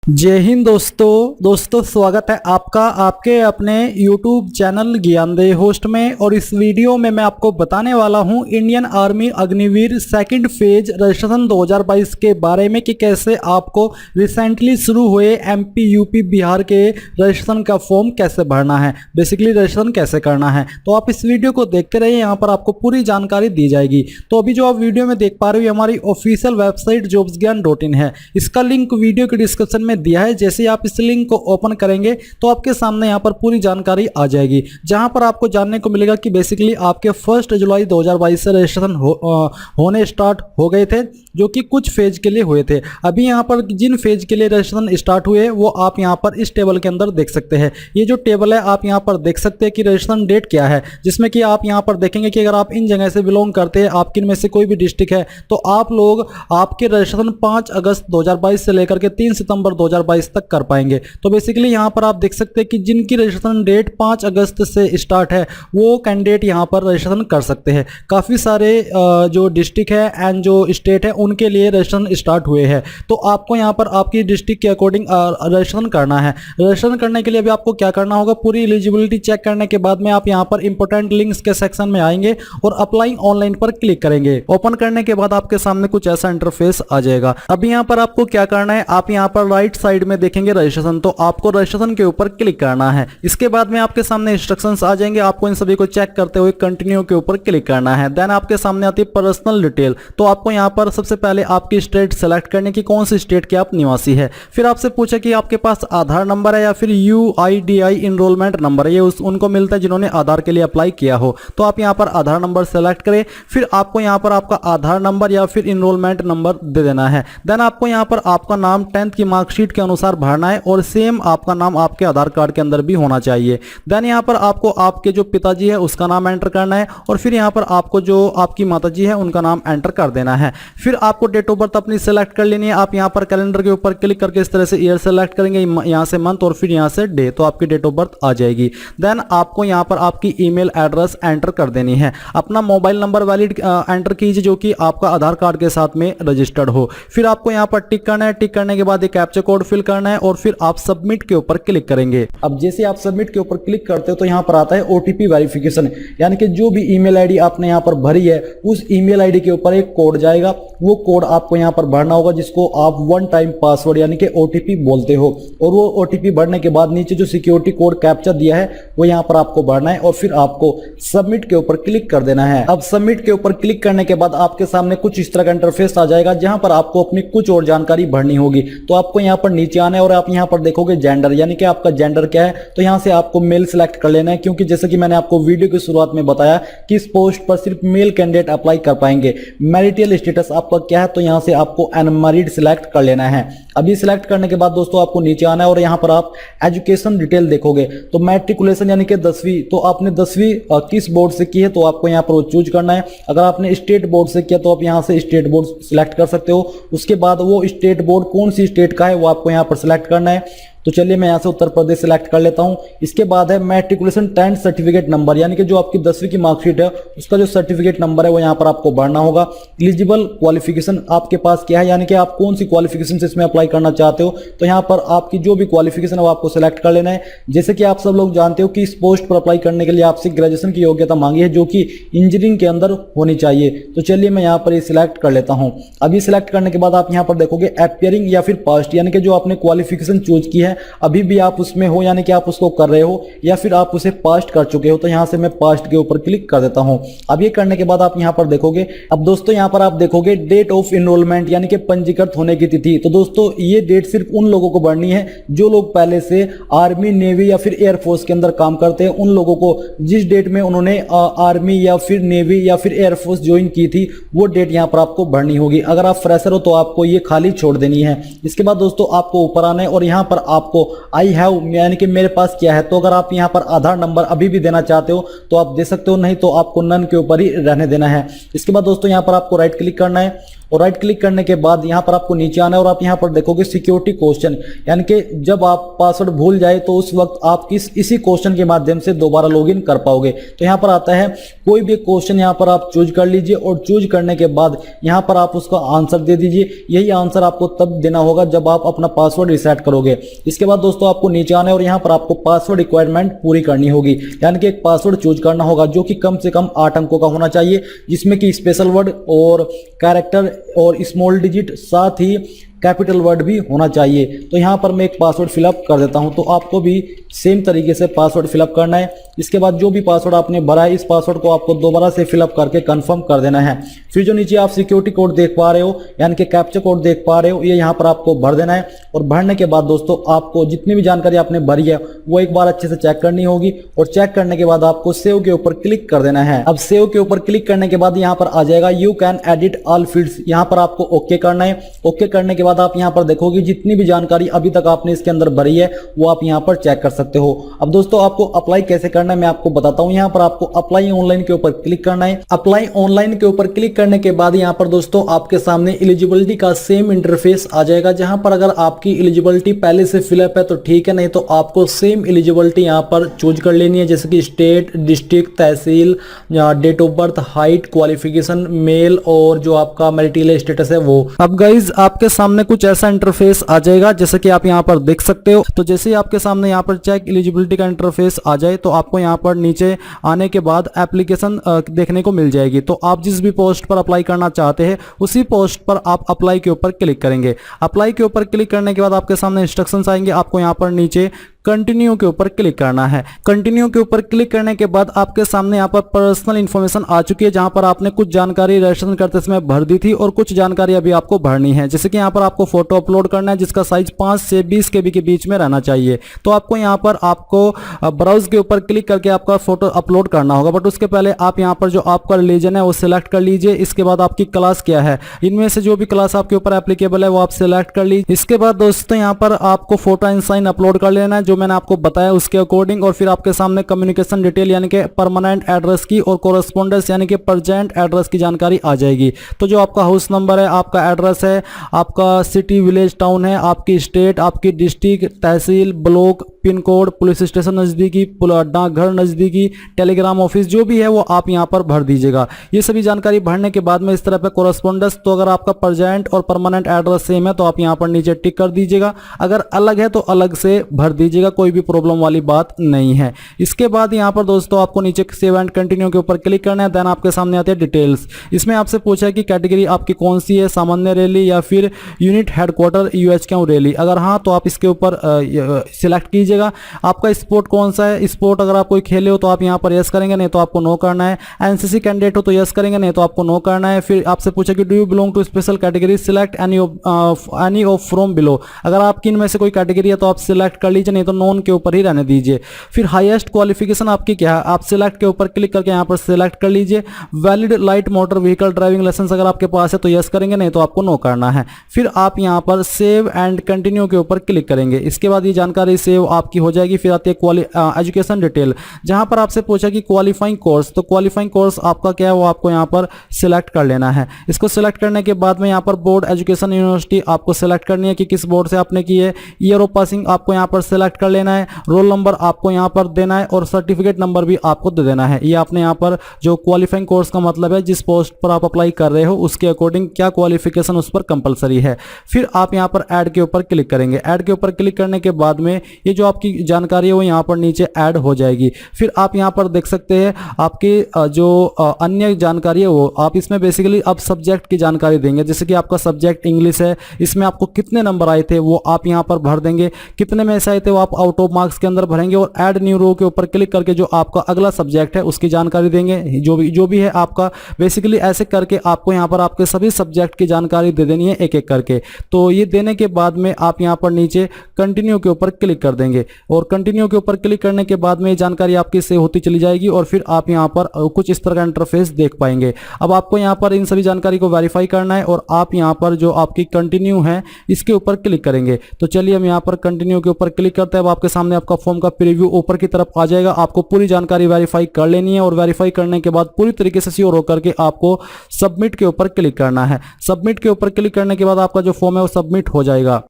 जय हिंद दोस्तों स्वागत है आपका आपके अपने YouTube चैनल ज्ञानदेह होस्ट में। और इस वीडियो में मैं आपको बताने वाला हूं Indian army Agniveer second phase registration 2022 के बारे में कि कैसे आपको रिसेंटली शुरू हुए MP यूपी बिहार के रजिस्ट्रेशन का फॉर्म कैसे भरना है, बेसिकली रजिस्ट्रेशन कैसे करना है। तो आप इस वीडियो को देखते रहिए, यहाँ पर आपको पूरी जानकारी दी जाएगी। तो अभी जो आप वीडियो में देख पा रहे हो हमारी ऑफिशियल वेबसाइट jobsgyan.in है। इसका लिंक वीडियो के डिस्क्रिप्शन में दिया है। जैसे ही आप इस लिंक को ओपन करेंगे तो आपके सामने यहाँ पर पूरी जानकारी आ जाएगी, जहां पर आपको जानने को मिलेगा कि बेसिकली आपके 1 जुलाई 2022 से रजिस्ट्रेशन होने स्टार्ट हो गए थे, जो कि कुछ फेज के लिए हुए थे। अभी यहाँ पर जिन फेज के लिए रजिस्ट्रेशन स्टार्ट हुए वो आप यहाँ पर इस टेबल के अंदर देख सकते हैं। ये जो टेबल है आप यहाँ पर देख सकते हैं कि रजिस्ट्रेशन डेट क्या है, जिसमें कि आप यहाँ पर देखेंगे कि अगर आप इन जगह से बिलोंग करते हैं, आपके इनमें से कोई भी डिस्ट्रिक्ट है, तो आप लोग आपके रजिस्ट्रेशन 5 अगस्त 2022 से लेकर के 3 सितंबर 2022 तक कर पाएंगे। तो बेसिकली यहाँ पर आप देख सकते हैं कि जिनकी रजिस्ट्रेशन डेट 5 अगस्त से स्टार्ट है वो कैंडिडेट यहाँ पर रजिस्ट्रेशन कर सकते हैं। काफ़ी सारे जो डिस्ट्रिक्ट है एंड जो स्टेट है उनके लिए रजिस्ट्रेशन स्टार्ट हुए हैं। तो आपको यहाँ पर आपकी डिस्ट्रिक्ट के अकॉर्डिंग रजिस्ट्रेशन करना है। रजिस्ट्रेशन करने के लिए भी आपको क्या करना होगा, पूरी एलिजिबिलिटी चेक करने के बाद में आप यहाँ पर इंपॉर्टेंट लिंक्स के सेक्शन में आएंगे और अप्लाई ऑनलाइन पर क्लिक करेंगे। ओपन करने के बाद आपके सामने कुछ ऐसा इंटरफेस आ जाएगा। अभी यहाँ पर आपको क्या करना है, आप यहाँ पर राइट साइड में देखेंगे रजिस्ट्रेशन, तो आपको रजिस्ट्रेशन के ऊपर क्लिक करना है। इसके बाद में आपके सामने इंस्ट्रक्शंस आ जाएंगे, आपको इन सभी को चेक करते हुए कंटिन्यू के ऊपर क्लिक करना है। देन आपके सामने आती है पर्सनल डिटेल। तो आपको यहाँ पर सबसे पहले आपकी स्टेट सेलेक्ट करने की, कौन सी स्टेट के आप निवासी है। फिर आपसे पूछा कि आपके पास आधार नंबर है या फिर UIDI इनरोलमेंट नंबर है, ये उनको मिलता है जिन्होंने आधार के लिए अप्लाई किया हो। तो आप यहाँ पर आधार नंबर सेलेक्ट करें, फिर आपको यहाँ पर आपका आधार नंबर या फिर इनरोलमेंट नंबर दे देना है। देन आपको यहाँ पर आपका नाम 10th की मार्कशीट के अनुसार भरना है और सेम आपका नाम आपके आधार कार्ड के अंदर भी होना चाहिए। देन यहाँ पर आपको आपके जो पिताजी है उसका नाम एंटर करना है और फिर यहाँ पर आपको जो आपकी माताजी है उनका नाम एंटर कर देना है। फिर आपको डेट ऑफ बर्थ अपनी सेलेक्ट कर लेनी है। आप यहाँ पर कैलेंडर के ऊपर क्लिक करके इस तरह से ईयर सेलेक्ट करेंगे, यहाँ से मंथ और फिर यहाँ से डे, तो आपकी डेट ऑफ बर्थ आ जाएगी। देन आपको यहाँ पर आपकी ईमेल एड्रेस एंटर कर देनी है। अपना मोबाइल नंबर वैलिड एंटर कीजिए जो कि आपका आधार कार्ड के साथ में रजिस्टर्ड हो। फिर आपको यहाँ पर टिक करना है। टिक करने के बाद एक कैप्चा कोड फिल करना है और फिर आप सबमिट के ऊपर क्लिक करेंगे। अब जैसे आप सबमिट के ऊपर क्लिक करते हो तो यहाँ पर आता है OTP वेरिफिकेशन, यानी कि जो भी ईमेल आईडी आपने यहाँ पर भरी है उस ईमेल आईडी के ऊपर एक कोड जाएगा। वो कोड आपको यहाँ पर भरना होगा, जिसको आप 1 टाइम पासवर्ड यानी कि OTP बोलते हो। और वो OTP भरने के बाद नीचे जो सिक्योरिटी कोड कैप्चा दिया है वो यहाँ पर आपको भरना है और फिर आपको सबमिट के ऊपर क्लिक कर देना है। अब सबमिट के ऊपर क्लिक करने के बाद आपके सामने कुछ इस तरह का इंटरफेस आ जाएगा, जहां पर आपको अपनी कुछ और जानकारी भरनी होगी। तो आपको यहाँ पर नीचे आना है और आप यहाँ पर देखोगे जेंडर, यानी कि आपका जेंडर क्या है। तो यहाँ से आपको मेल सिलेक्ट कर लेना है, क्योंकि जैसे कि मैंने आपको वीडियो की शुरुआत में बताया कि इस पोस्ट पर सिर्फ मेल कैंडिडेट अप्लाई कर पाएंगे। मैरिटल स्टेटस आपका क्या है, तो यहाँ से आपको अनमैरिड सिलेक्ट कर लेना है। अभी सिलेक्ट करने के बाद दोस्तों आपको नीचे आना है और यहाँ पर आप एजुकेशन डिटेल देखोगे। तो मैट्रिकुलेशन यानी कि 10वीं, तो आपने 10वीं किस बोर्ड से की है तो आपको यहाँ पर वो चूज करना है। अगर आपने स्टेट बोर्ड से किया तो आप यहाँ से स्टेट बोर्ड सिलेक्ट कर सकते हो। उसके बाद वो स्टेट बोर्ड कौन सी स्टेट का है वो आपको यहाँ पर सिलेक्ट करना है। तो चलिए मैं यहाँ से उत्तर प्रदेश सिलेक्ट कर लेता हूँ। इसके बाद है मैट्रिकुलेशन 10th सर्टिफिकेट नंबर, यानी कि जो आपकी 10वीं की मार्कशीट है उसका जो सर्टिफिकेट नंबर है वो यहाँ पर आपको भरना होगा। एलिजिबल क्वालिफिकेशन आपके पास क्या है, यानी कि आप कौन सी क्वालिफिकेशन से इसमें अप्लाई करना चाहते हो। तो यहाँ पर आपकी जो भी क्वालिफिकेशन है वो आपको सिलेक्ट कर लेना है। जैसे कि आप सब लोग जानते हो कि इस पोस्ट पर अप्लाई करने के लिए आपसे ग्रेजुएशन की योग्यता मांगी है, जो कि इंजीनियरिंग के अंदर होनी चाहिए। तो चलिए मैं यहाँ पर ये सिलेक्ट कर लेता हूँ। अभी सिलेक्ट करने के बाद आप यहाँ पर देखोगे अपीयरिंग या फिर पास्ट, यानी कि जो आपने क्वालिफिकेशन चूज की है अभी भी आप उसमें हो, यानी कि आप उसको कर रहे हो या फिर आप उसे पास्ट कर चुके हो। तो यहाँ से मैं पास्ट के ऊपर क्लिक कर देता हूँ। अब ये करने के बाद आप यहाँ पर देखोगे, अब दोस्तों यहाँ पर आप देखोगे डेट ऑफ इनरोलमेंट, यानी कि पंजीकृत होने की तिथि। तो दोस्तों ये डेट सिर्फ उन लोगों को भरनी है जो लोग पहले से आर्मी, नेवी या फिर एयरफोर्स के अंदर काम करते हैं। उन लोगों को जिस डेट में उन्होंने आर्मी या फिर नेवी या फिर एयरफोर्स ज्वाइन की थी वो डेट यहाँ पर आपको भरनी होगी। अगर आप फ्रेशर हो तो आपको ये खाली छोड़ देनी है। इसके बाद दोस्तों आपको ऊपर आना है और यहाँ पर आपको आई हैव, यानी कि मेरे पास क्या है। तो अगर आप यहाँ पर आधार नंबर अभी भी देना चाहते हो तो आप दे सकते हो, नहीं तो आपको नन के ऊपर ही रहने देना है। इसके बाद दोस्तों यहाँ पर आपको राइट क्लिक करना है और राइट क्लिक करने के बाद यहाँ पर आपको नीचे आना है और आप यहाँ पर देखोगे सिक्योरिटी क्वेश्चन, यानी कि जब आप पासवर्ड भूल जाए तो उस वक्त आप इसी क्वेश्चन के माध्यम से दोबारा लॉगिन कर पाओगे। तो यहाँ पर आता है कोई भी क्वेश्चन यहाँ पर आप चूज कर लीजिए और चूज करने के बाद यहाँ पर आप उसका आंसर दे दीजिए। यही आंसर आपको तब देना होगा जब आप अपना पासवर्ड रिसेट करोगे। इसके बाद दोस्तों आपको नीचे आना है और यहाँ पर आपको पासवर्ड रिक्वायरमेंट पूरी करनी होगी, यानी कि एक पासवर्ड चूज करना होगा जो कि कम से कम 8 अंकों का होना चाहिए, जिसमें कि स्पेशल वर्ड और कैरेक्टर और स्मॉल डिजिट साथ ही कैपिटल वर्ड भी होना चाहिए। तो यहाँ पर मैं एक पासवर्ड फिलअप कर देता हूँ। तो आपको भी सेम तरीके से पासवर्ड फिलअप करना है। इसके बाद जो भी पासवर्ड आपने भरा है इस पासवर्ड को आपको दोबारा से फिलअप करके कंफर्म कर देना है। फिर जो नीचे आप सिक्योरिटी कोड देख पा रहे हो यानी कि कैप्चा कोड देख पा रहे हो, ये यहाँ पर आपको भर देना है। और भरने के बाद दोस्तों आपको जितनी भी जानकारी आपने भरी है वो एक बार अच्छे से चेक करनी होगी और चेक करने के बाद आपको सेव के ऊपर क्लिक कर देना है। अब सेव के ऊपर क्लिक करने के बाद यहाँ पर आ जाएगा you can edit all fields, यहाँ पर आपको ओके करना है। ओके करने के बाद आप यहाँ पर देखोगे जितनी भी जानकारी अभी तक आपने इसके अंदर भरी है वो आप यहाँ पर चेक कर सकते हो। अब दोस्तों आपको अप्लाई कैसे करना है मैं आपको बताता हूँ। यहाँ पर आपको अप्लाई ऑनलाइन के ऊपर क्लिक करना है। अप्लाई ऑनलाइन के ऊपर क्लिक करने के बाद यहाँ पर दोस्तों आपके सामने एलिजिबिलिटी का सेम इंटरफेस आ जाएगा, जहां पर अगर आपकी एलिजिबिलिटी पहले से फिलअप है तो ठीक है, नहीं तो आपको सेम एलिजिबिलिटी यहाँ पर चूज कर लेनी है, जैसे कि state, district, tehsil, date of birth, height, qualification, male और जो आपका मैरिटल स्टेटस है वो। अब गाइज आपके सामने कुछ ऐसा इंटरफेस आ जाएगा जैसे कि आप यहाँ पर देख सकते हो। तो जैसे ही आपके सामने यहाँ पर चेक एलिजिबिलिटी का इंटरफेस आ जाए तो आपको यहाँ पर नीचे आने के बाद एप्लीकेशन देखने को मिल जाएगी। तो आप जिस भी पोस्ट पर अप्लाई करना चाहते हैं उसी पोस्ट पर आप अप्लाई के ऊपर क्लिक करेंगे। अप्लाई के ऊपर क्लिक करने के बाद आपके सामने इंस्ट्रक्शंस आएंगे। आपको यहाँ पर नीचे कंटिन्यू के ऊपर क्लिक करना है। कंटिन्यू के ऊपर क्लिक करने के बाद आपके सामने यहाँ पर पर्सनल इन्फॉर्मेशन आ चुकी है, जहां पर आपने कुछ जानकारी रजिस्ट्रेशन करते समय भर दी थी और कुछ जानकारी अभी आपको भरनी है। जैसे कि यहाँ पर आपको फोटो अपलोड करना है जिसका साइज 5 से 20 KB के बीच में रहना चाहिए। तो आपको यहाँ पर आपको ब्राउज के ऊपर क्लिक करके आपका फोटो अपलोड करना होगा, बट उसके पहले आप यहाँ पर जो आपका रिलीजन है वो सिलेक्ट कर लीजिए। इसके बाद आपकी क्लास क्या है, इनमें से जो भी क्लास आपके ऊपर एप्लीकेबल है वो आप सिलेक्ट कर लीजिए। इसके बाद दोस्तों यहाँ पर आपको फोटो एंड साइन अपलोड कर लेना है जो मैंने आपको बताया उसके अकॉर्डिंग, और फिर आपके सामने कम्युनिकेशन डिटेल यानी कि परमानेंट एड्रेस की और कोरेस्पोंडेंस यानी कि प्रेजेंट एड्रेस की जानकारी आ जाएगी। तो जो आपका हाउस नंबर है, आपका एड्रेस है, आपका सिटी, विलेज, टाउन है, आपकी स्टेट, आपकी district, tehsil, block, pin code, police station नज़दीकी, डाकघर नज़दीकी, टेलीग्राम ऑफिस, जो भी है वो आप यहाँ पर भर दीजिएगा। ये सभी जानकारी भरने के बाद में इस तरह पे कोरेस्पोंडेंस, तो अगर आपका प्रेजेंट और परमानेंट एड्रेस सेम है तो आप यहाँ पर नीचे टिक कर दीजिएगा, अगर अलग है तो अलग से भर दीजिएगा, कोई भी प्रॉब्लम वाली बात नहीं है। इसके बाद यहाँ पर दोस्तों आपको नीचे सेव एंड कंटिन्यू के ऊपर क्लिक करना है। देन आपके सामने आते हैं डिटेल्स। इसमें आपसे पूछा है कि कैटेगरी आपकी कौन सी है, सामान्य रैली या फिर यूनिट हेडक्वार्टर UHQ रैली। अगर हाँ तो आप इसके ऊपर सिलेक्ट कीजिएगा। आपका स्पोर्ट कौन सा है, स्पोर्ट अगर आप कोई खेले हो तो आप यहाँ पर यस करेंगे, नहीं तो आपको नो करना है। NCC कैंडिडेट हो तो यस करेंगे, नहीं तो आपको नो करना है। फिर आपसे पूछा कि do you belong to special category, select any of from below. अगर आपकी इनमें से कोई कैटेगरी है तो आप सिलेक्ट कर लीजिए, नहीं तो नॉन के ऊपर ही रहने दीजिए। फिर हाईएस्ट क्वालिफिकेशन आपकी क्या है, आप सिलेक्ट के ऊपर क्लिक करके यहाँ पर सिलेक्ट कर लीजिए। Valid light motor vehicle driving licence अगर आपके पास है तो यस करेंगे, नहीं तो आपको नो करना है। फिर आप यहाँ पर सेव एंड कंटिन्यू के ऊपर क्लिक करेंगे। इसके बाद ये जानकारी सेव आपकी हो जाएगी। फिर आती है एजुकेशन डिटेल, जहां पर आपसे पूछा कि क्वालिफाइंग कोर्स, तो क्वालिफाइंग कोर्स आपका क्या है वो आपको यहाँ पर सिलेक्ट कर लेना है। इसको सिलेक्ट करने के बाद में यहाँ पर बोर्ड एजुकेशन यूनिवर्सिटी आपको सिलेक्ट करनी है कि किस बोर्ड से आपने की है। ईयर ऑफ पासिंग आपको यहाँ पर सिलेक्ट कर लेना है। रोल नंबर आपको यहाँ पर देना है और सर्टिफिकेट नंबर भी आपको दे देना है। ये आपने यहाँ पर जो क्वालिफाइंग कोर्स का मतलब है जिस पोस्ट पर आप अप्लाई कर रहे हो उसके अकॉर्डिंग क्या क्वालिफिकेशन उस पर कंपलसरी है। फिर आप यहाँ पर ऐड के ऊपर क्लिक करेंगे। ऐड के ऊपर क्लिक करने के बाद में ये जो आपकी जानकारी है वो यहाँ पर नीचे ऐड हो जाएगी। फिर आप यहाँ पर देख सकते हैं आपकी जो अन्य जानकारी है वो आप इसमें बेसिकली आप सब्जेक्ट की जानकारी देंगे। जैसे कि आपका सब्जेक्ट इंग्लिश है, इसमें आपको कितने नंबर आए थे वो आप यहाँ पर भर देंगे। कितने में से आए थे वो आप आउट ऑफ मार्क्स के अंदर भरेंगे और ऐड न्यू रो के ऊपर क्लिक करके जो आपका अगला सब्जेक्ट है उसकी जानकारी देंगे। जो भी है आपका बेसिकली ऐसे करके आपको यहाँ पर आपके सभी सब्जेक्ट की जानकारी दे देनी है एक एक करके। तो ये देने के बाद में आप यहाँ पर नीचे कंटिन्यू के ऊपर क्लिक कर देंगे। करेंगे और कंटिन्यू के ऊपर क्लिक करने के बाद में ये जानकारी आपकी सेव होती चली जाएगी और फिर आप यहाँ पर कुछ इस तरह का इंटरफेस देख पाएंगे। अब आपको यहाँ पर इन सभी जानकारी को वेरीफाई करना है और आप यहाँ पर जो आपकी कंटिन्यू है इसके ऊपर क्लिक करेंगे। तो चलिए हम यहाँ पर कंटिन्यू के ऊपर क्लिक करते हैं। अब आपके सामने आपका फॉर्म का प्रीव्यू ऊपर की तरफ आ जाएगा। आपको पूरी जानकारी वेरीफाई कर लेनी है और वेरीफाई करने के बाद पूरी तरीके से श्योर होकर के आपको सबमिट के ऊपर क्लिक करना है। सबमिट के ऊपर क्लिक करने के बाद आपका जो फॉर्म है वो सबमिट हो जाएगा।